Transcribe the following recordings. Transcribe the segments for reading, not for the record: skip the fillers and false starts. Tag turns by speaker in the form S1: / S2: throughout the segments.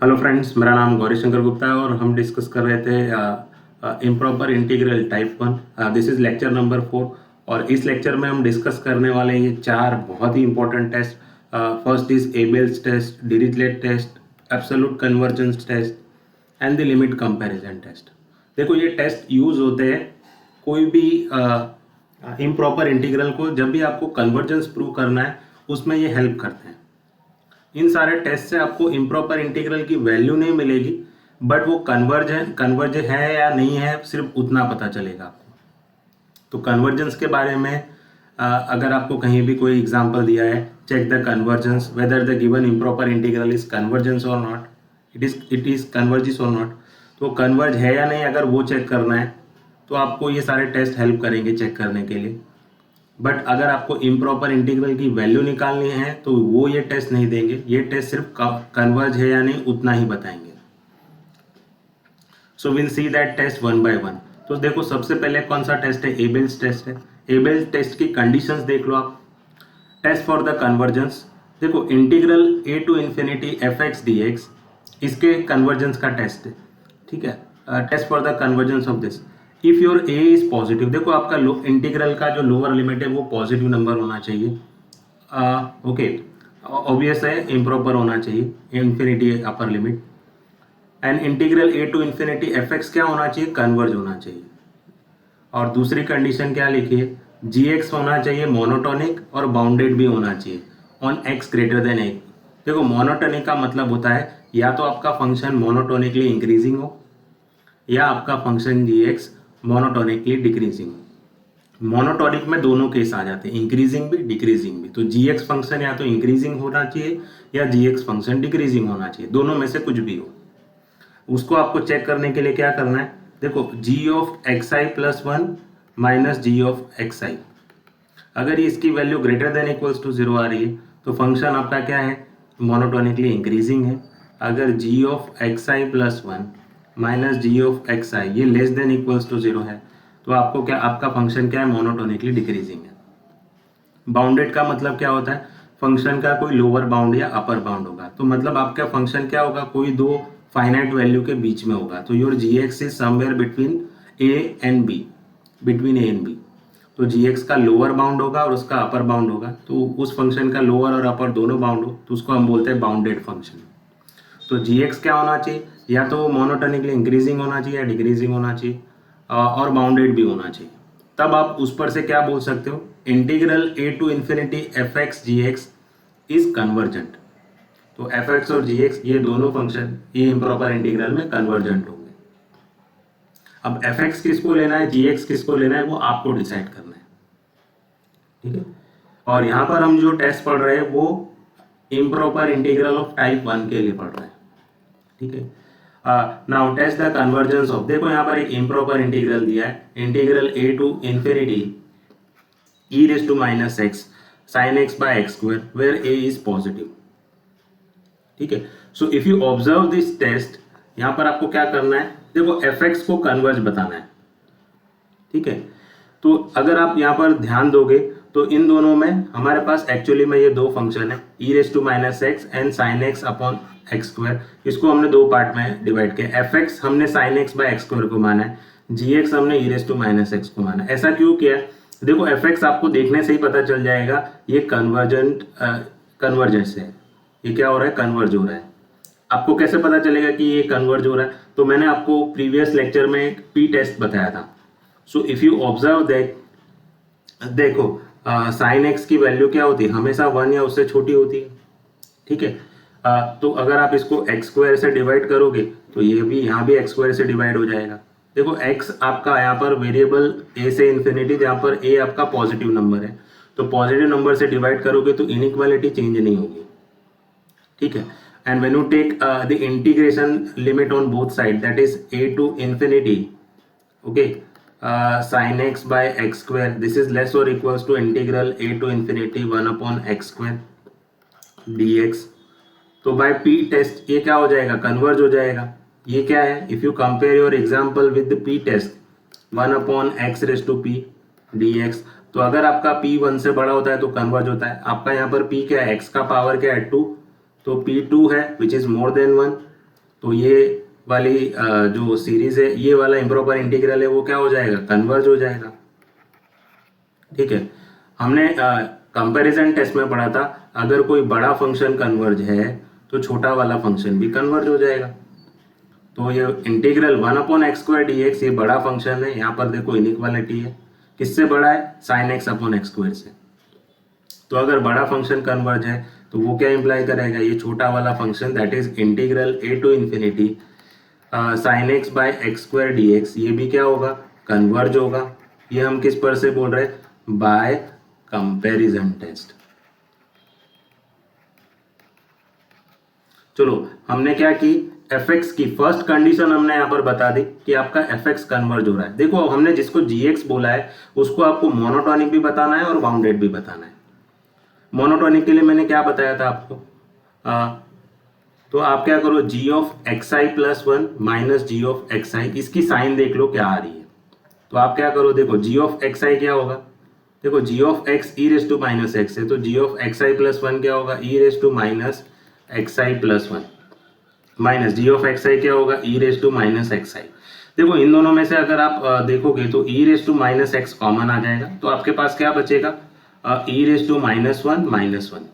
S1: Hello friends, मेरा नाम गौरी शंकर गुप्ता है और हम डिस्कस कर रहे थे improper integral type 1। This is lecture number 4 और इस लेक्चर में हम डिस्कस करने वाले हैं ये चार बहुत ही important test. First is Abel's test, Dirichlet test, absolute convergence test and the limit comparison test. देखो, ये टेस्ट यूज होते हैं कोई भी इम्प्रॉपर इंटीग्रल को जब भी आपको कन्वर्जेंस प्रूव करना है उसमें ये हेल्प करते हैं। इन सारे टेस्ट से आपको इम्प्रॉपर इंटीग्रल की वैल्यू नहीं मिलेगी, बट वो कन्वर्ज है या नहीं है सिर्फ उतना पता चलेगा आपको। तो कन्वर्जेंस के बारे में अगर आपको कहीं भी कोई एग्जांपल दिया है, check the convergence whether the given improper integral is convergence और नॉट, इट इज कन्वर्जिस और नॉट, तो कन्वर्ज है या नहीं अगर वो चेक करना है तो आपको ये सारे टेस्ट हेल्प करेंगे चेक करने के लिए। बट अगर आपको इम्प्रॉपर इंटीग्रल की वैल्यू निकालनी है तो वो ये टेस्ट नहीं देंगे, ये टेस्ट सिर्फ कन्वर्ज है या नहीं उतना ही बताएंगे। So will see that test one by one. तो देखो, सबसे पहले कौन सा टेस्ट है? एबेल्स टेस्ट है। एबेल्स टेस्ट की कंडीशंस देख लो आप। टेस्ट फॉर द कन्वर्जेंस, देखो integral a to infinity f x d x, इसके कन्वर्जेंस का टेस्ट है, ठीक है। Test for the convergence of this, if your a is positive, देखो आपका इंटीग्रल का जो लोअर लिमिट है वो पॉजिटिव नंबर होना चाहिए। ओके, ऑब्वियस है, इम्प्रॉपर होना चाहिए, infinity upper limit. And integral a to infinity f x क्या होना चाहिए? कन्वर्ज होना चाहिए। और दूसरी कंडीशन क्या लिखी है? जी एक्स होना चाहिए मोनोटोनिक और बाउंडेड भी होना चाहिए ऑन एक्स ग्रेटर देन ए। देखो, मोनोटोनिक का मतलब होता है या तो आपका फंक्शन मोनोटोनिकली इंक्रीजिंग हो या आपका फंक्शन जी एक्स मोनोटोनिकली डिक्रीजिंग। मोनोटोनिक में दोनों केस आ जाते हैं, इंक्रीजिंग भी डिक्रीजिंग भी। तो जी एक्स फंक्शन या तो इंक्रीजिंग होना चाहिए या जी एक्स फंक्शन डिक्रीजिंग होना चाहिए, दोनों में से कुछ भी हो। उसको आपको चेक करने के लिए क्या करना है? देखो, G of X I plus one minus ji of X I, अगर ये इसकी value greater than equals to zero आ रही है तो फंक्शन आपका क्या है? मोनोटोनिकली इंक्रीजिंग है। अगर G of X I plus one minus ji of X I ये less than equals to zero है तो आपको क्या, आपका फंक्शन क्या है? मोनोटोनिकली डिक्रीजिंग है। बाउंडेड का मतलब क्या होता है? फंक्शन का कोई लोअर बाउंड या अपर बाउंड होगा, तो मतलब आपका फंक्शन क्या होगा? कोई दो फाइनाइट वैल्यू के बीच में होगा। तो your g x is somewhere between a and b, between a and b. तो जी एक्स का लोअर बाउंड होगा और उसका अपर बाउंड होगा, तो उस फंक्शन का लोअर और अपर दोनों बाउंड हो तो उसको हम बोलते हैं बाउंडेड फंक्शन। तो जी एक्स क्या होना चाहिए? या तो मोनोटोनिकली इंक्रीजिंग होना चाहिए या डिक्रीजिंग होना चाहिए और बाउंडेड भी होना चाहिए। तब आप उस पर से क्या बोल सकते हो? Integral a to infinity f x g x is convergent. तो एफ एक्स और जी एक्स ये दोनों फंक्शन ये इम्प्रॉपर इंटीग्रल में कन्वर्जेंट होंगे। अब एफ एक्स किसको लेना है, जी एक्स किसको लेना है, वो आपको डिसाइड करना है, ठीक है। और यहाँ पर हम जो टेस्ट पढ़ रहे हैं वो इम्प्रॉपर इंटीग्रल ऑफ टाइप 1 के लिए पढ़ रहे हैं, ठीक है। Now test the convergence of, देखो यहाँ पर एक इम्प्रॉपर इंटीग्रल दिया है, integral a to infinity e raised to minus x sin x by x square where a is positive, ठीक है। So if you observe this test, यहाँ पर आपको क्या करना है? देखो, एफ एक्स को कन्वर्ज बताना है, ठीक है। तो अगर आप यहाँ पर ध्यान दोगे तो इन दोनों में हमारे पास एक्चुअली में ये दो फंक्शन है, E raise to minus X and sine x upon x square. इसको हमने दो पार्ट में डिवाइड किया। एफ एक्स हमने sine x by X square को माना है, जी एक्स हमने E raise to minus X को माना है। ऐसा क्यों किया? देखो, एफ एक्स आपको देखने से ही पता चल जाएगा ये कन्वर्जेंस है, ये क्या हो रहा है? कन्वर्ज हो रहा है। आपको कैसे पता चलेगा कि ये कन्वर्ज हो रहा है? तो मैंने आपको प्रीवियस लेक्चर में एक पी टेस्ट बताया था। सो इफ यू ऑब्जर्व दैट, देखो साइन एक्स की वैल्यू क्या होती है? हमेशा 1 या उससे छोटी होती है, ठीक है। तो अगर आप इसको एक्स स्क्वायर से डिवाइड करोगे तो ये भी यहाँ भी एक्स स्क्वायर से डिवाइड हो जाएगा। देखो, एक्स आपका यहाँ पर वेरिएबल ए से इन्फिनिटी, जहाँ पर ए आपका पॉजिटिव नंबर है, तो पॉजिटिव नंबर से डिवाइड करोगे तो इनइक्वालिटी चेंज नहीं होगी, ठीक है। And when you take the integration limit on both side, that is a to infinity, okay, sin x by x square, this is less or equals to integral a to infinity 1 upon x square dx। तो bye p test ये क्या हो जाएगा? Converge हो जाएगा। ये क्या है? If you compare your example with p test 1 upon x raise to p dx, तो अगर आपका p 1 से बड़ा होता है तो कन्वर्ज होता है। आपका यहाँ पर p क्या है? x का पावर क्या है? 2, तो p 2 है विच इज मोर देन 1, तो ये वाली जो सीरीज है, ये वाला इम्प्रॉपर इंटीग्रल है, वो क्या हो जाएगा, कन्वर्ज हो जाएगा। ठीक है, हमने कंपैरिजन टेस्ट में पढ़ा था, अगर कोई बड़ा फंक्शन कन्वर्ज है तो छोटा वाला फंक्शन भी कन्वर्ज हो जाएगा। तो ये इंटीग्रल 1/x² dx ये बड़ा फंक्शन है, यहाँ पर देखो इनइक्वालिटी है, किससे बड़ा है, sin x/x² से। तो अगर बड़ा फंक्शन कन्वर्ज है तो वो क्या इंप्लाई करेगा, ये छोटा वाला function that is integral a to infinity sin x/x² dx ये भी क्या होगा, कन्वर्ज होगा। ये हम किस पर से बोल रहे हैं, बाय कंपैरिजन टेस्ट। चलो हमने क्या की, fx की फर्स्ट कंडीशन हमने यहाँ पर बता दी कि आपका fx कन्वर्ज हो रहा है। देखो हमने जिसको gx बोला है उसको आपको मोनोटोनिक भी बताना है और बाउंडेड भी बताना है। मोनोटोनिक के लिए मैंने क्या बताया था आपको, तो आप क्या करो, g of xi plus 1 minus ji of xi, इसकी साइन देख लो क्या आ रही है। तो आप क्या करो, देखो g ऑफ xi क्या होगा, देखो g of x e raise to minus x है, तो g ऑफ xi प्लस 1 क्या होगा, e raise to minus xi plus 1 minus ji of xi क्या होगा, e raise to minus xi। देखो इन दोनों में से अगर आप देखोगे तो e raise to minus X common आ जाएगा, तो आपके पास क्या बचेगा, e raise to minus 1 minus 1।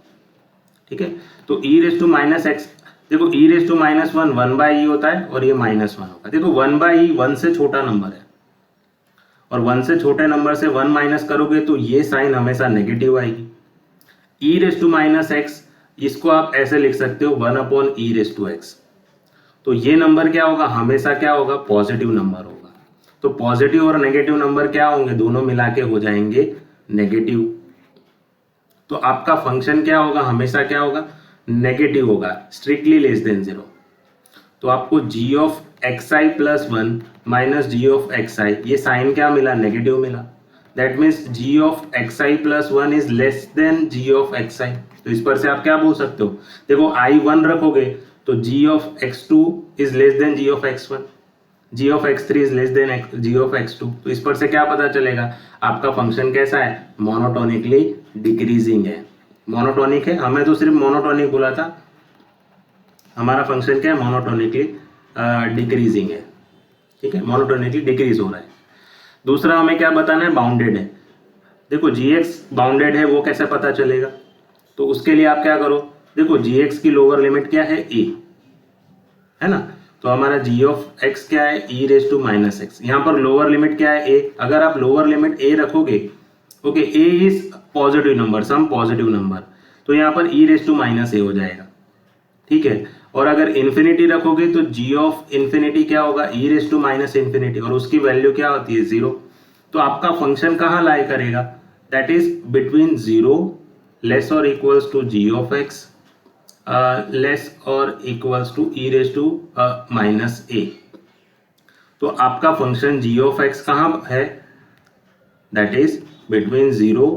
S1: ठीक है, तो e raise to minus X, देखो e raise to minus 1 1/e होता है और ये माइनस 1 होगा। देखो 1/e 1 से छोटा नंबर है और 1 से छोटे नंबर से 1 माइनस करोगे तो ये साइन हमेशा नेगेटिव आएगी। e raise to minus x, इसको आप ऐसे लिख सकते हो 1/e रेस टू एक्स। तो ये नंबर क्या होगा, हमेशा क्या होगा, पॉजिटिव नंबर होगा। तो पॉजिटिव और नेगेटिव नंबर क्या होंगे, दोनों मिला के हो जाएंगे नेगेटिव। तो आपका फंक्शन क्या होगा, हमेशा क्या होगा, नेगेटिव होगा, स्ट्रिक्टली लेस देन 0। तो आपको g of xi plus 1 minus ji of xi, ये साइन क्या मिला, नेगेटिव मिला। That means g of xi plus 1 is less than g of xi। तो इस पर से आप क्या बोल सकते हो, देखो i1 रखोगे तो g of x2 is less than g of x1, g of x3 is less than g of x2। तो इस पर से क्या पता चलेगा, आपका फंक्शन कैसा है, मोनोटोनिकली डिक्रीजिंग है। मोनोटोनिक है, हमें तो सिर्फ मोनोटोनिक बोला था, हमारा फंक्शन क्या है, मोनोटोनिकली डिक्रीजिंग है। ठीक है, मोनोटोनिकली डिक्रीज हो रहा है। दूसरा हमें क्या बताना है, बाउंडेड है। देखो gx बाउंडेड है, वो कैसे पता चलेगा, तो उसके लिए आप क्या करो, देखो gx की लोअर लिमिट क्या है, a है ना। तो हमारा g ऑफ x क्या है, e raise to minus x. यहाँ पर लोअर लिमिट क्या है, a। अगर आप लोअर लिमिट a रखोगे, okay, a is positive number, some positive number, तो यहाँ पर e raise to minus a हो जाएगा। ठीक है, और अगर इन्फिनिटी रखोगे तो g ऑफ इन्फिनिटी क्या होगा, e raise to minus infinity, और उसकी वैल्यू क्या होती है, 0। तो आपका फंक्शन कहाँ लाई करेगा, दैट इज बिटवीन 0 लेस और equals to g of x less और equals to e raise to minus a। तो आपका फंक्शन g ऑफ x कहाँ है, that is between 0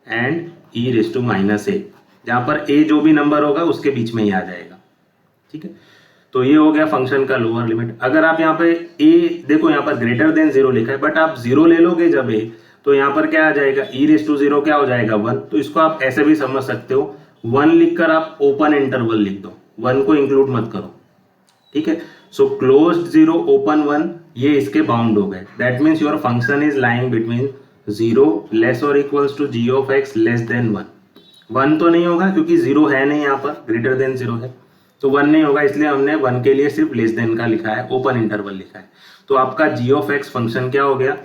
S1: and e raise to minus a, जहाँ पर a जो भी नंबर होगा उसके बीच में ही आ जाएगा। ठीक है, तो ये हो गया फंक्शन का लोअर लिमिट। अगर आप यहाँ पे a देखो, यहाँ पर ग्रेटर देन 0 लिखा है, बट आप 0 ले लोगे जब a, तो यहाँ पर क्या आ जाएगा, e रेस टू 0 क्या हो जाएगा, 1। तो इसको आप ऐसे भी समझ सकते हो, 1 लिखकर आप ओपन इंटरवल लिख दो, 1 को इंक्लूड मत करो। ठीक है, सो क्लोज्ड 0 ओपन 1, ये इसके बाउंड हो गए। That means your function is lying between 0 less और equals to g of x less than 1। 1 तो नहीं होगा क्योंकि 0 है नहीं, यहाँ पर ग्रेटर देन 0 है, तो 1 नहीं होगा, इसलिए हमने 1 के लिए सिर्फ लेस देन का लिखा है, ओपन इंटरवल लिखा है। तो आपका g ऑफ x फंक्शन क्या हो गया,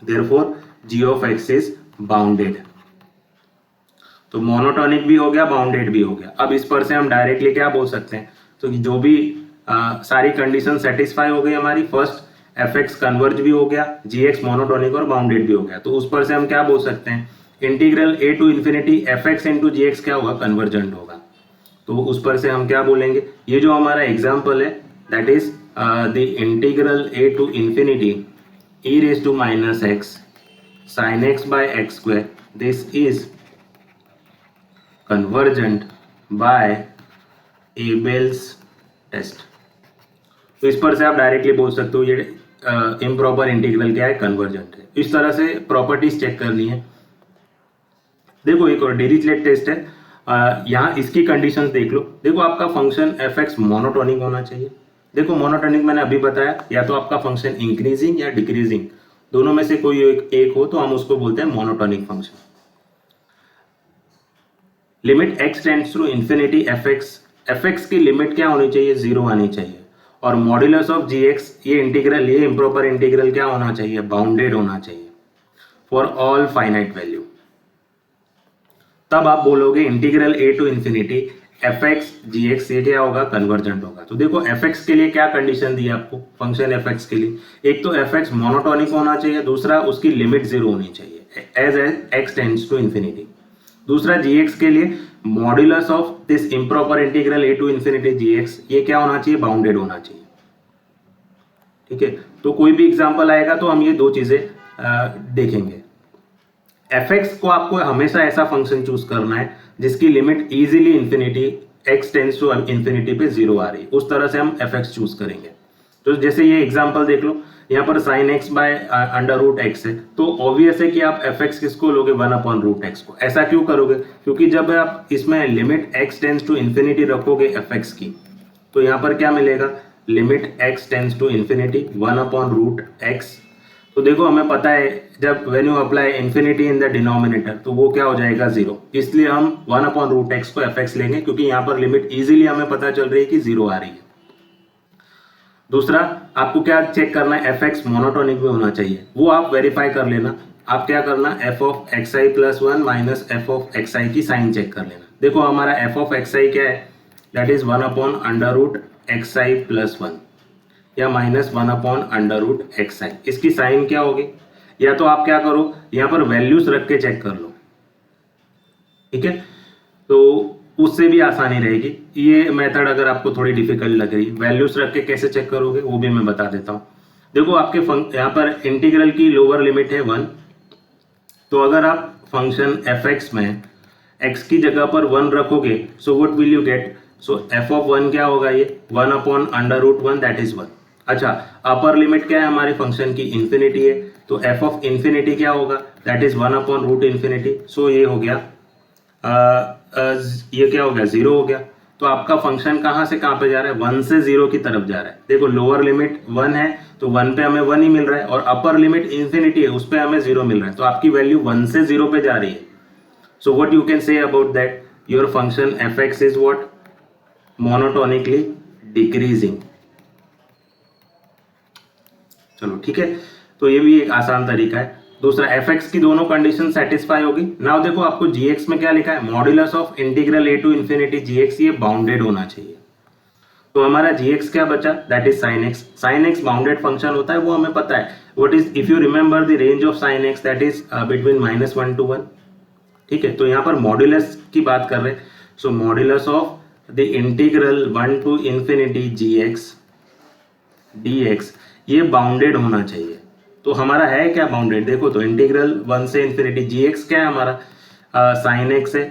S1: therefore g of x is bounded. तो मोनोटोनिक भी हो गया, बाउंडेड भी हो गया। अब इस पर से हम डायरेक्टली क्या बोल सकते हैं, तो जो भी सारी कंडीशन सेटिस्फाई हो गई हमारी, फर्स्ट fx कन्वर्ज भी हो गया, gx मोनोटोनिक और बाउंडेड भी हो गया, तो उस पर से हम क्या बोल सकते हैं, integral a to infinity fx into gx क्या होगा, कन्वर्जेंट होगा। तो उस पर से हम क्या बोलेंगे, ये जो हमारा एग्जाम्पल है that is the integral a to infinity e raise to minus x sin x by x square, this is convergent by Abel's test। तो इस पर से आप डायरेक्टली बोल सकते हो ये इम्प्रॉपर इंटीग्रल क्या है, कन्वर्जेंट है। इस तरह से प्रॉपर्टीज चेक करनी है। देखो एक और डिरिचलेट टेस्ट है, यहाँ इसकी कंडीशंस देख लो। देखो आपका फंक्शन f(x) मोनोटोनिक होना चाहिए, देखो मोनोटोनिक मैंने अभी बताया, या तो आपका फंक्शन इंक्रीजिंग या डिक्रीजिंग, दोनों में से कोई एक हो तो हम उसको बोलते हैं monotonic function. Limit x tends to infinity fx की लिमिट क्या होनी चाहिए, 0 आनी चाहिए। और मॉड्यूलस ऑफ gx, ये इंटीग्रल, ये इम्प्रॉपर इंटीग्रल क्या होना चाहिए, बाउंडेड होना चाहिए फॉर ऑल फाइनाइट वैल्यू। तब आप बोलोगे integral a to infinity fx gx, ये क्या होगा, कन्वर्जेंट होगा। तो देखो fx के लिए क्या कंडीशन दी है आपको, फंक्शन fx के लिए, एक तो fx मोनोटोनिक होना चाहिए, दूसरा उसकी लिमिट 0 होनी चाहिए as x tends to infinity. दूसरा gx के लिए modulus of this improper integral a to infinity gx, ये क्या होना चाहिए, बाउंडेड होना चाहिए। ठीक है, तो कोई भी एग्जांपल आएगा तो हम ये दो चीजें देखेंगे। fx को आपको हमेशा ऐसा फंक्शन चूज करना है जिसकी limit easily infinity x tends to infinity पे 0 आ रही है, उस तरह से हम fx चूज करेंगे। तो जैसे ये एग्जांपल देख लो, यहाँ पर sin x by under root x है, तो ऑब्वियस है कि आप fx किसको लोगे, 1/√x को। ऐसा क्यों करोगे, क्योंकि जब आप इसमें limit x tends to infinity रखोगे fx की, तो यहाँ पर क्या मिलेगा, limit x tends to infinity 1/√x। तो देखो हमें पता है जब when you apply infinity in the denominator तो वो क्या हो जाएगा, 0, इसलिए हम 1/√x को fx लेंगे, क्योंकि यहाँ पर लिमिट इजीली हमें पता चल रही है कि 0 आ रही है। दूसरा आपको क्या चेक करना है, fx मोनोटोनिक में होना चाहिए, वो आप वेरीफाई कर लेना। आप क्या करना, f of xi plus 1 minus f of xi की साइन चेक कर लेना। देखो हमारा f ऑफ xi क्या है, दैट इज 1/√xi प्लस 1 या माइनस 1/√xi। इसकी साइन क्या होगी, या तो आप क्या करो, यहाँ पर वैल्यूज रख के चेक कर लो, ठीक है, तो उससे भी आसानी रहेगी। ये मेथड अगर आपको थोड़ी डिफिकल्ट लग रही, वैल्यूज रख के कैसे चेक करोगे वो भी मैं बता देता हूँ। देखो आपके यहाँ पर इंटीग्रल की लोअर लिमिट है 1, तो अगर आप फंक्शन fx में x की जगह पर 1 रखोगे, so what will you get, so f of 1 क्या होगा, ये 1/√1 दैट इज 1। अच्छा, अपर लिमिट क्या है हमारे फंक्शन की, इंफिनिटी है, तो f ऑफ इंफिनिटी क्या होगा, दैट इज 1/√इंफिनिटी। सो ये हो गया ये क्या हो गया, 0 हो गया। तो आपका फंक्शन कहाँ से कहाँ पे जा रहा है, 1 से 0 की तरफ जा रहा है। देखो लोअर लिमिट 1 है तो 1 पे हमें 1 ही मिल रहा है, और अपर लिमिट इंफिनिटी है उस पे हमें 0 मिल रहा है, तो आपकी वैल्यू 1 से 0 पे जा रही है। So what you can say about that, your function fx is what, monotonically decreasing. चलो ठीक है, तो ये भी एक आसान तरीका है। दूसरा fx की दोनों कंडीशन सेटिस्फाई होगी। नाउ देखो आपको gx में क्या लिखा है, modulus of integral a to infinity gx, ये बाउंडेड होना चाहिए। तो हमारा gx क्या बचा, that is sin x। sin x bounded function होता है, वो हमें पता है। What is, if you remember the range of sin x, that is between -1 to 1। ठीक है, तो यहाँ पर मॉड्यूलस की बात कर रहे हैं, so modulus of the integral 1 to infinity gx dx, ये बाउंडेड होना चाहिए। तो हमारा है क्या बाउंडेड, देखो तो इंटीग्रल 1 से इंफिनिटी gx क्या है हमारा, sin x है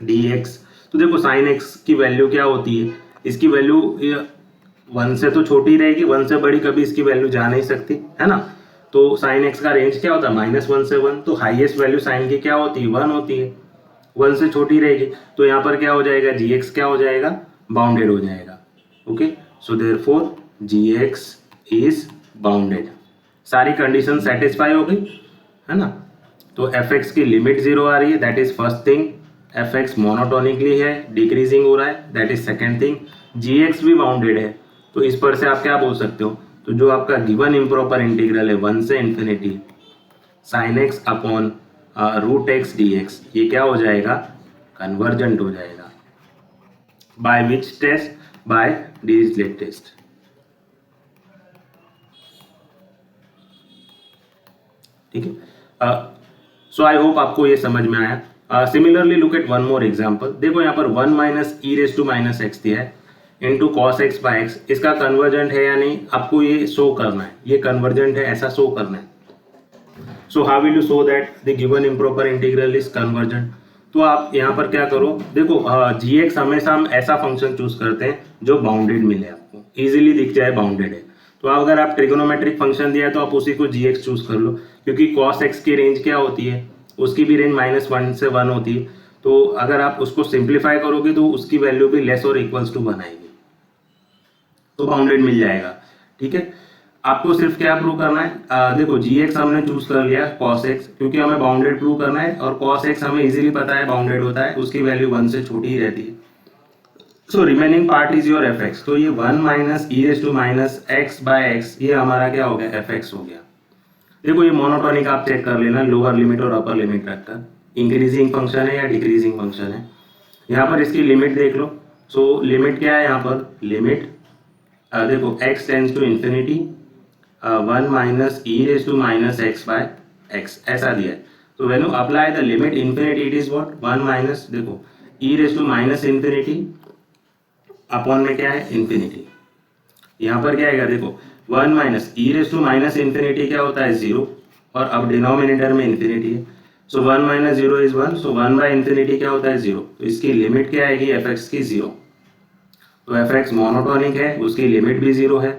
S1: dx। तो देखो sin x की वैल्यू क्या होती है, इसकी वैल्यू 1 से तो छोटी रहेगी, 1 से बड़ी कभी इसकी वैल्यू जा नहीं सकती है ना। तो sin x का रेंज क्या होता है, -1 से 1, तो हाईएस्ट वैल्यू sin की क्या होती है, 1 होती है, 1 से छोटी रहेगी। तो यहाँ पर क्या हो जाएगा, gx क्या हो जाएगा, बाउंडेड हो जाएगा। Okay, so therefore gx is bounded. सारी कंडीशन सेटिस्फाई हो गई है ना। तो fx की लिमिट 0 आ रही है, that is first thing. fx monotonically है, डिक्रीजिंग हो रहा है, that is second thing. gx भी बाउंडेड है, तो इस पर से आप क्या बोल सकते हो, तो जो आपका गिवन इम्प्रॉपर इंटीग्रल है 1 से infinity sin x upon √x dx, ये क्या हो जाएगा, कन्वर्जेंट हो जाएगा। By which test, by Dirichlet test. ठीक है, सो आई होप आपको ये समझ में आया। Similarly look at one more example. देखो यहाँ पर 1 - e⁻⁻x दिया है into cos x by x, इसका कन्वर्जेंट है या नहीं आपको ये शो करना है, ये कन्वर्जेंट है ऐसा शो करना है। So how will you show that the given improper integral is convergent. तो आप यहाँ पर क्या करो, देखो gx हमेशा हम ऐसा फंक्शन चूज करते हैं जो बाउंडेड मिले, आपको इजीली दिख जाए बाउंडेड है। तो अगर आप ट्रिगोनोमेट्रिक फंक्शन दिया है तो आप उसी को gx चूज कर लो, क्योंकि cos x की रेंज क्या होती है, उसकी भी रेंज -1 से 1 होती है। तो अगर आप उसको सिंप्लीफाई करोगे तो उसकी वैल्यू भी लेस और इक्वल्स टू 1 आएगी। तो बाउंडेड मिल जाएगा। ठीक है, आपको सिर्फ क्या प्रूव करना है, देखो gx हमने चूज कर लिया cos x क्योंकि हमें बाउंडेड प्रूव करना है और cos x हमें इजीली पता है बाउंडेड होता है, उसकी वैल्यू 1 से छोटी ही रहती है। So remaining part is your fx, तो ये 1 minus e raise to minus x by x, ये हमारा क्या हो गया fx हो गया। देखो ये मोनोटोनिक आप चेक कर लेना लोअर लिमिट और अपर लिमिट रखकर, इंक्रीजिंग फंक्शन है या डिक्रीजिंग फंक्शन है। यहाँ पर इसकी लिमिट देख लो। सो लिमिट क्या है यहाँ पर, लिमिट देखो x tends to infinity 1 minus e raise to minus x by x ऐसा दिया है। तो when you apply the limit infinity it is what 1 minus, देखो e raise to minus infinity upon में क्या है इंफिनिटी। यहाँ पर क्या आएगा, देखो 1 minus e raise to minus infinity क्या होता है 0 और अब डिनोमिनेटर में इंफिनिटी है। So 1 minus 0 is 1, so 1 by infinity क्या होता है 0, तो इसकी लिमिट क्या आएगी fx की 0। तो fx मोनोटोनिक है, उसकी लिमिट भी 0 है।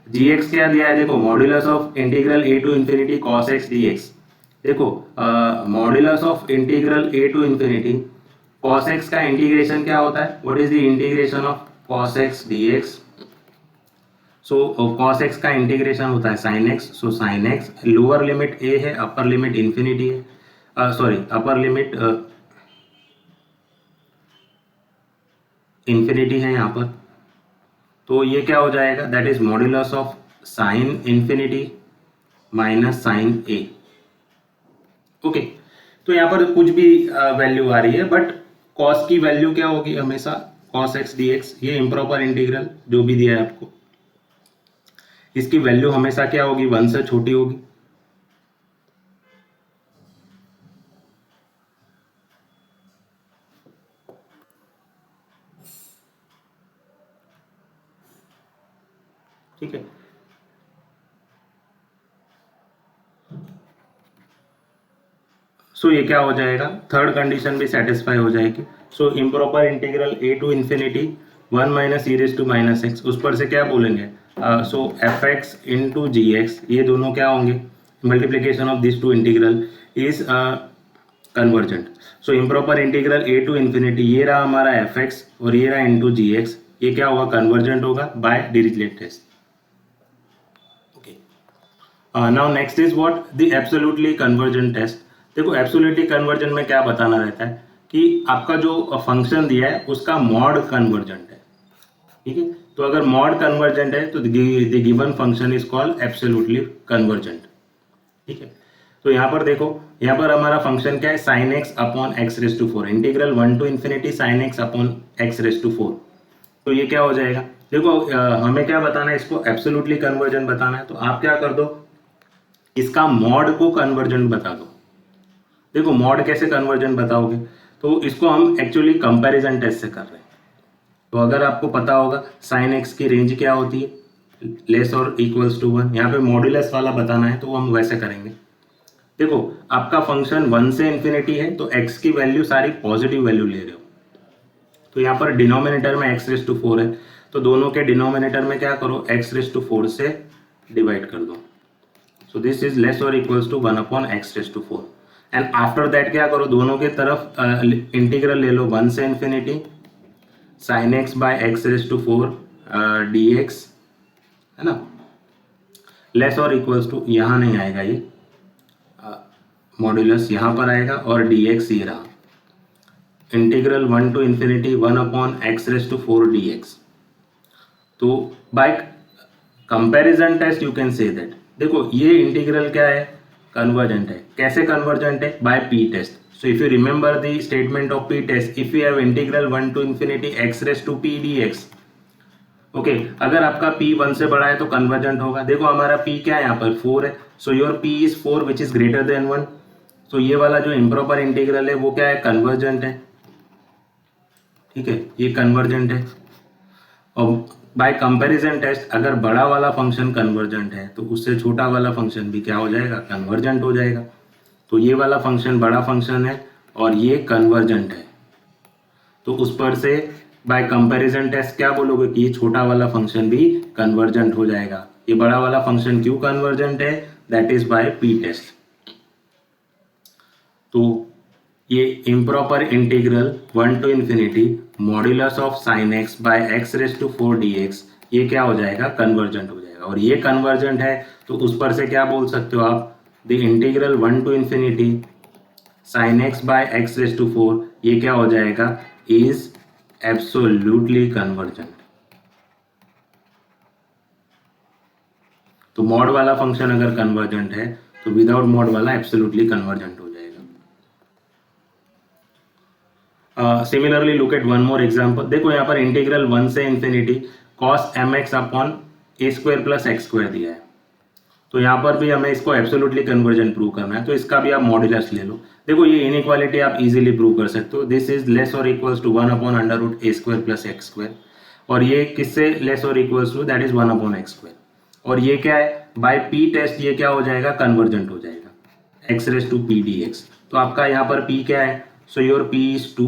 S1: gx क्या दिया है, देखो modulus of integral a to infinity cos x dx। देखो modulus of integral a to infinity cos x का इंटीग्रेशन क्या होता है, what is the integration of cos x dx। So cos x का इंटीग्रेशन होता है sin x, so sin x lower limit a है, upper limit infinity है, sorry upper limit infinity है यहाँ पर। तो ये क्या हो जाएगा, that is modulus of sine infinity minus sine a. Okay, तो यहाँ पर कुछ भी वैल्यू आ रही है बट कॉस की वैल्यू क्या होगी हमेशा cos x dx, ये इम्प्रॉपर इंटीग्रल जो भी दिया है आपको, इसकी वैल्यू हमेशा क्या होगी 1 से छोटी होगी। ठीक है, सो ये क्या हो जाएगा, थर्ड कंडीशन भी सेटिस्फाई हो जाएगी। So improper integral a to infinity 1 minus e raise to minus x, उस पर से क्या बोलेंगे, so f x into g x, ये दोनों क्या होंगे, multiplication of this two integral is convergent. So improper integral a to infinity, ये रहा हमारा एफ एक्स और ये रहा इंटू जी एक्स, ये क्या होगा कन्वर्जेंट होगा by Dirichlet test. Now next is what the absolutely convergent test. देखो एब्सोल्युटली कन्वर्जेंट में क्या बताना रहता है कि आपका जो फंक्शन दिया है उसका मॉड कन्वर्जेंट है। ठीक है, तो अगर मॉड कन्वर्जेंट है तो the given function is called absolutely convergent. ठीक है, तो यहाँ पर देखो, यहाँ पर हमारा फंक्शन क्या है sine x upon x raise to 4, integral 1 to infinity sine x upon x raise to 4। तो ये क्या हो जाएगा, देखो हमें क्या बताना है, इसको एब्सोल्युटली कन्वर्जेंट बताना है, तो आप क्या कर दो, इसका मॉड को कन्वर्जेंट बता दो। देखो मॉड कैसे कन्वर्जेंट बताओगे, तो इसको हम एक्चुअली कंपैरिजन टेस्ट से कर रहे हैं। तो अगर आपको पता होगा साइन एक्स की रेंज क्या होती है, लेस और इक्वल्स टू 1, यहाँ पे मॉड्यूलस वाला बताना है तो हम वैसे करेंगे। देखो आपका फंक्शन 1 से इंफिनिटी है तो x की वैल्यू सारी पॉजिटिव वैल्यू ले रहे हो, तो यहाँ पर डिनोमिनेटर में x रेज टू 4 है, तो दोनों के डिनोमिनेटर में क्या करो x रेज टू 4 से डिवाइड कर दो। सो दिस इज लेस और equals to 1 upon x raise to 4 and after that क्या करो, दोनों के तरफ इंटीग्रल ले लो 1 से infinity sine x by x raise to 4 d x, है ना, लेस और इक्वल्स टू, यहाँ नहीं आएगा ये मॉड्यूलस, यहाँ पर आएगा और डी एक्स ये रहा, integral 1 to infinity 1 upon x raise to 4 d x. तो by comparison test you can say that, देखो ये इंटीग्रल क्या है कन्वर्जेंट है। कैसे कन्वर्जेंट है, by p test. So if you remember the statement of p test, if you have integral 1 to infinity x raise to p d x, okay, अगर आपका p 1 से बड़ा है तो कन्वर्जेंट होगा। देखो हमारा p क्या है यहाँ पर 4 है, so your p is 4 which is greater than 1, तो ये वाला जो इम्प्रॉपर इंटीग्रल है वो क्या है कन्वर्जेंट है। ठीक है, ये कन्वर्जेंट है। और बाय कंपैरिजन टेस्ट अगर बड़ा वाला फंक्शन कन्वर्जेंट है तो उससे छोटा वाला फंक्शन भी क्या हो जाएगा कन्वर्जेंट हो जाएगा। तो ये वाला फंक्शन बड़ा फंक्शन है और ये कन्वर्जेंट है, तो उस पर से बाय कंपैरिजन टेस्ट क्या बोलोगे कि ये छोटा वाला फंक्शन भी कन्वर्जेंट हो जाएगा। ये बड़ा वाला फंक्शन क्यों कन्वर्जेंट है, that is by p test. तो ये improper integral 1 to infinity modulus of sine x by x raise to 4 d x ये क्या हो जाएगा, कन्वर्जेंट हो जाएगा। और ये कन्वर्जेंट है तो उस पर से क्या बोल सकते हो आप, the integral 1 to infinity sin x by x raised to 4, ये क्या हो जाएगा, इज एब्सोल्युटली कन्वर्जेंट। तो मॉड वाला फंक्शन अगर कन्वर्जेंट है तो विदाउट मॉड वाला एब्सोल्युटली कन्वर्जेंट हो जाएगा। Similarly look at one more example. देखो यहाँ पर इंटीग्रल 1 से infinity cos mx upon a square plus x square दिया है। तो यहाँ पर भी हमें इसको एब्सोल्युटली कन्वर्जेंट प्रूव करना है, तो इसका भी आप मॉड्यूलस ले लो। देखो ये इनइक्वालिटी आप इजीली प्रूव कर सकते हो, दिस इज लेस और equals to 1 upon under root a square plus x square, और ये किससे लेस और equals to, that is 1 upon x square. और ये क्या है, बाय पी टेस्ट ये क्या हो जाएगा, कन्वर्जेंट हो जाएगा, x raise to p d x. तो आपका यहाँ पर पी क्या है, so your p is 2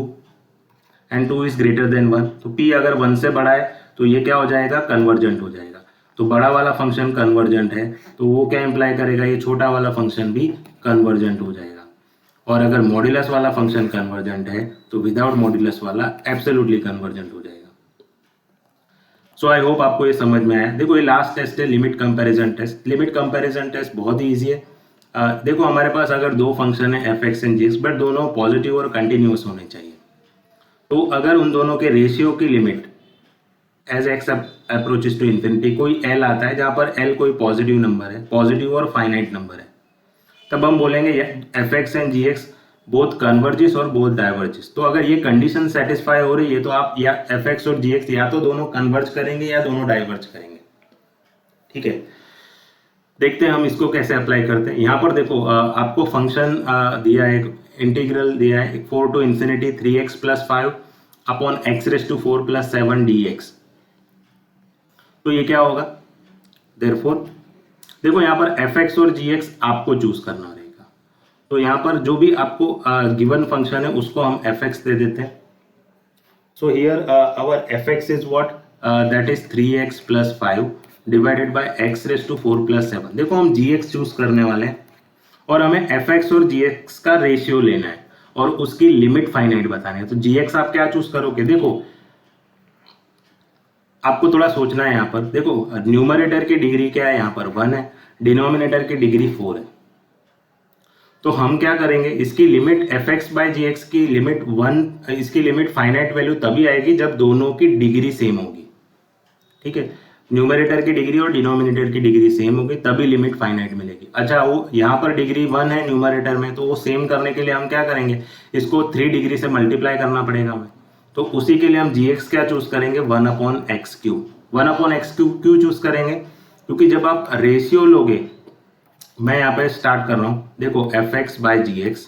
S1: and 2 is greater than 1। तो पी अगर 1 से बड़ा है तो ये क्या हो जाएगा, कन्वर्जेंट हो जाएगा। तो बड़ा वाला फंक्शन कन्वर्जेंट है तो वो क्या इंप्लाई करेगा, ये छोटा वाला फंक्शन भी कन्वर्जेंट हो जाएगा। और अगर मॉड्यूलस वाला फंक्शन कन्वर्जेंट है तो विदाउट मॉड्यूलस वाला एब्सोल्युटली कन्वर्जेंट हो जाएगा। सो आई होप आपको ये समझ में आया। देखो ये लास्ट टेस्ट है, limit comparison test. Limit comparison test बहुत ही ईजी है। देखो हमारे पास अगर दो फंक्शन है f x and g x, but दोनों पॉजिटिव और कंटिन्यूअस होने चाहिए। तो अगर उन दोनों के रेशियो की limit as x approaches to infinity, कोई एल आता है जहाँ पर एल कोई पॉजिटिव नंबर है, पॉजिटिव और फाइनाइट नंबर है, तब हम बोलेंगे f x and g x both converges और बोथ डाइवर्जिस। तो अगर ये कंडीशन सेटिस्फाई हो रही है तो आप या एफ एक्स और जी एक्स या तो दोनों कन्वर्ज करेंगे या दोनों डाइवर्ज करेंगे। ठीक है, देखते हैं हम इसको कैसे अप्लाई करते हैं। यहाँ पर देखो आपको फंक्शन दिया है, इंटीग्रल दिया है 4 to infinity 3x plus 5 upon x raised to 4 plus 7 dx। तो ये क्या होगा, देयरफॉर देखो यहाँ पर fx और gx आपको चूज करना रहेगा। तो यहाँ पर जो भी आपको गिवन फंक्शन है उसको हम fx दे देते हैं। So here our fx is what, that is 3x plus 5 divided by x raised to 4 plus 7। देखो हम gx चूज करने वाले हैं और हमें fx और gx का रेशियो लेना है और उसकी लिमिट फाइनाइट बतानी है। तो gx आप क्या चूज करोगे, देखो आपको थोड़ा सोचना है। यहाँ पर देखो न्यूमरेटर की डिग्री क्या है, यहाँ पर 1 है, डिनोमिनेटर की डिग्री 4 है। तो हम क्या करेंगे, इसकी लिमिट fx बाय gx की लिमिट 1, इसकी लिमिट फाइनाइट वैल्यू तभी आएगी जब दोनों की डिग्री सेम होगी। ठीक है, न्यूमरेटर की डिग्री और डिनोमिनेटर की डिग्री सेम होगी तभी लिमिट फाइनाइट मिलेगी। अच्छा वो यहाँ पर डिग्री 1 है न्यूमरेटर में, तो वो सेम करने के लिए हम क्या करेंगे, इसको 3 डिग्री से मल्टीप्लाई करना पड़ेगा हमें। तो उसी के लिए हम gx क्या चूज करेंगे, 1 upon x cube. 1 upon x cube क्यों चूज करेंगे, क्योंकि जब आप रेशियो लोगे, मैं यहाँ पे स्टार्ट कर रहा हूँ, देखो fx बाय gx,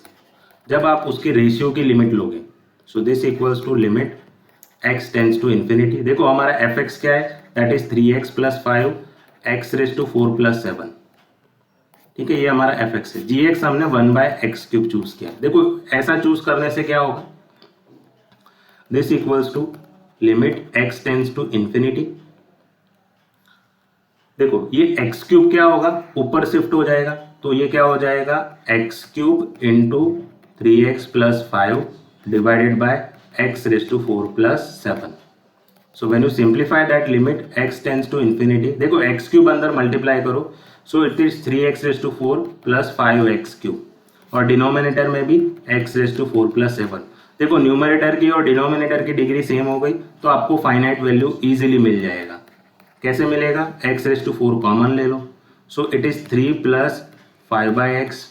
S1: जब आप उसकी रेशियो की लिमिट लोगे, so this equals to limit x tends to infinity. देखो हमारा fx क्या है, that is 3x plus 5 x raised to 4 plus 7। ठीक है, ये हमारा fx है। gx हमने 1 बाय एक्स क्यूब चूज किया। देखो ऐसा चूज करने से क्या होगा, this equals to limit x tends to infinity. देखो ये एक्स क्यूब क्या होगा, ऊपर शिफ्ट हो जाएगा, तो ये क्या हो जाएगा, x cube into 3x plus 5 divided by x raised to 4 plus 7। So when you simplify that limit x tends to infinity, देखो x क्यूब अंदर मल्टीप्लाई करो, so it is 3x raised to 4 plus 5x cube, और denominator में भी x raised to 4 plus 7। देखो numerator की और denominator की डिग्री सेम हो गई तो आपको फाइनाइट वैल्यू इजीली मिल जाएगा। कैसे मिलेगा, x raised to 4 कॉमन ले लो, so it is 3 plus 5 by x।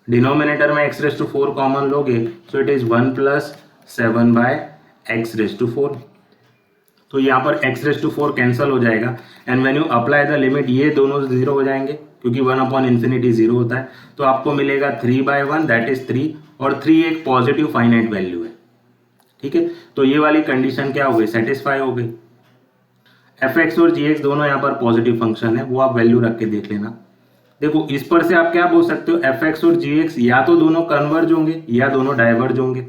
S1: Denominator में x raised to 4 कॉमन लोगे, so it is 1 plus 7 by x raised to 4। तो यहाँ पर x raised to 4 कैंसिल हो जाएगा, and when you apply the limit ये दोनों जीरो हो जाएंगे क्योंकि 1 अपॉन इन्फिनिटी जीरो होता है। तो आपको मिलेगा 3 by 1 दैट इज 3, और 3 एक पॉजिटिव फाइनाइट वैल्यू है। ठीक है, तो ये वाली कंडीशन क्या हो गई, सेटिस्फाई हो गई। fx और gx दोनों यहाँ पर पॉजिटिव फंक्शन है, वो आप वैल्यू रख के देख लेना। देखो इस पर से आप क्या बोल सकते हो, fx और gx या तो दोनों कन्वर्ज होंगे या दोनों डाइवर्ज होंगे।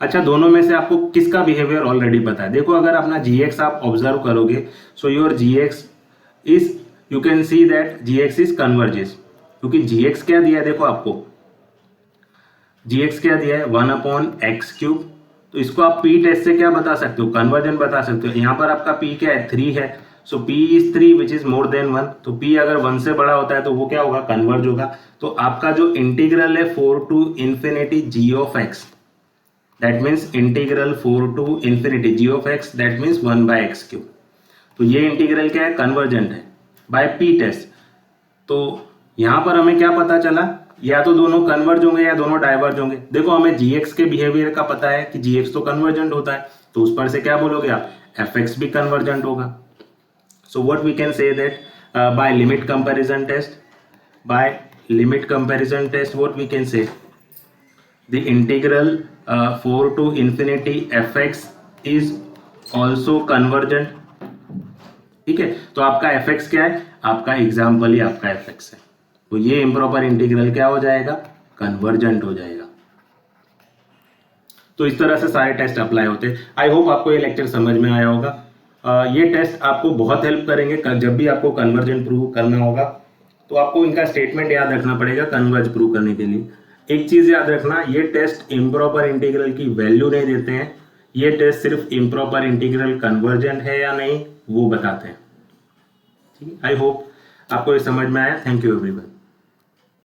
S1: अच्छा दोनों में से आपको किसका बिहेवियर ऑलरेडी पता है। देखो अगर अपना gx आप ऑब्जर्व करोगे, so your gx is, you can see that gx is converges, क्योंकि gx क्या दिया है, देखो आपको gx क्या दिया है, 1 अपॉन एक्स क्यूब। तो इसको आप p टेस्ट से क्या बता सकते हो, कन्वर्जन बता सकते हो। यहाँ पर आपका p क्या है, 3 है, सो p is 3 which is more than 1, तो p अगर 1 से बड़ा होता है तो वो क्या होगा, कन्वर्ज होगा। तो आपका जो इंटीग्रल है 4 to infinity g of x, that means integral 4 to infinity g of x, that means 1/x³। तो ये इंटीग्रल क्या है, कन्वर्जेंट है बाय p टेस्ट। तो यहां पर हमें क्या पता चला, या तो दोनों कन्वर्ज होंगे या दोनों डाइवर्ज होंगे। देखो हमें gx के बिहेवियर का पता है कि gx तो कन्वर्जेंट होता है, तो उस पर से क्या बोलोगे आप, fx भी कन्वर्जेंट होगा। So what we can say that by limit comparison test, what we can say the integral 4 to infinity fx is also convergent. ठीक है, तो आपका fx क्या है, आपका एग्जाम्पल ही आपका fx है, तो ये इम्प्रॉपर इंटीग्रल क्या हो जाएगा, कन्वर्जेंट हो जाएगा। तो इस तरह से सारे टेस्ट अप्लाई होते हैं। आई होप आपको ये लेक्चर समझ में आया होगा। ये टेस्ट आपको बहुत हेल्प करेंगे जब भी आपको कन्वर्जन प्रूव करना होगा, तो आपको इनका स्टेटमेंट याद रखना पड़ेगा कन्वर्ज प्रूव करने के लिए। एक चीज याद रखना, ये टेस्ट इम्प्रॉपर इंटीग्रल की वैल्यू नहीं देते हैं, ये टेस्ट सिर्फ इम्प्रॉपर इंटीग्रल कन्वर्जेंट है या नहीं वो बताते हैं। ठीक है, आई होप आपको ये समझ में आया। Thank you everyone.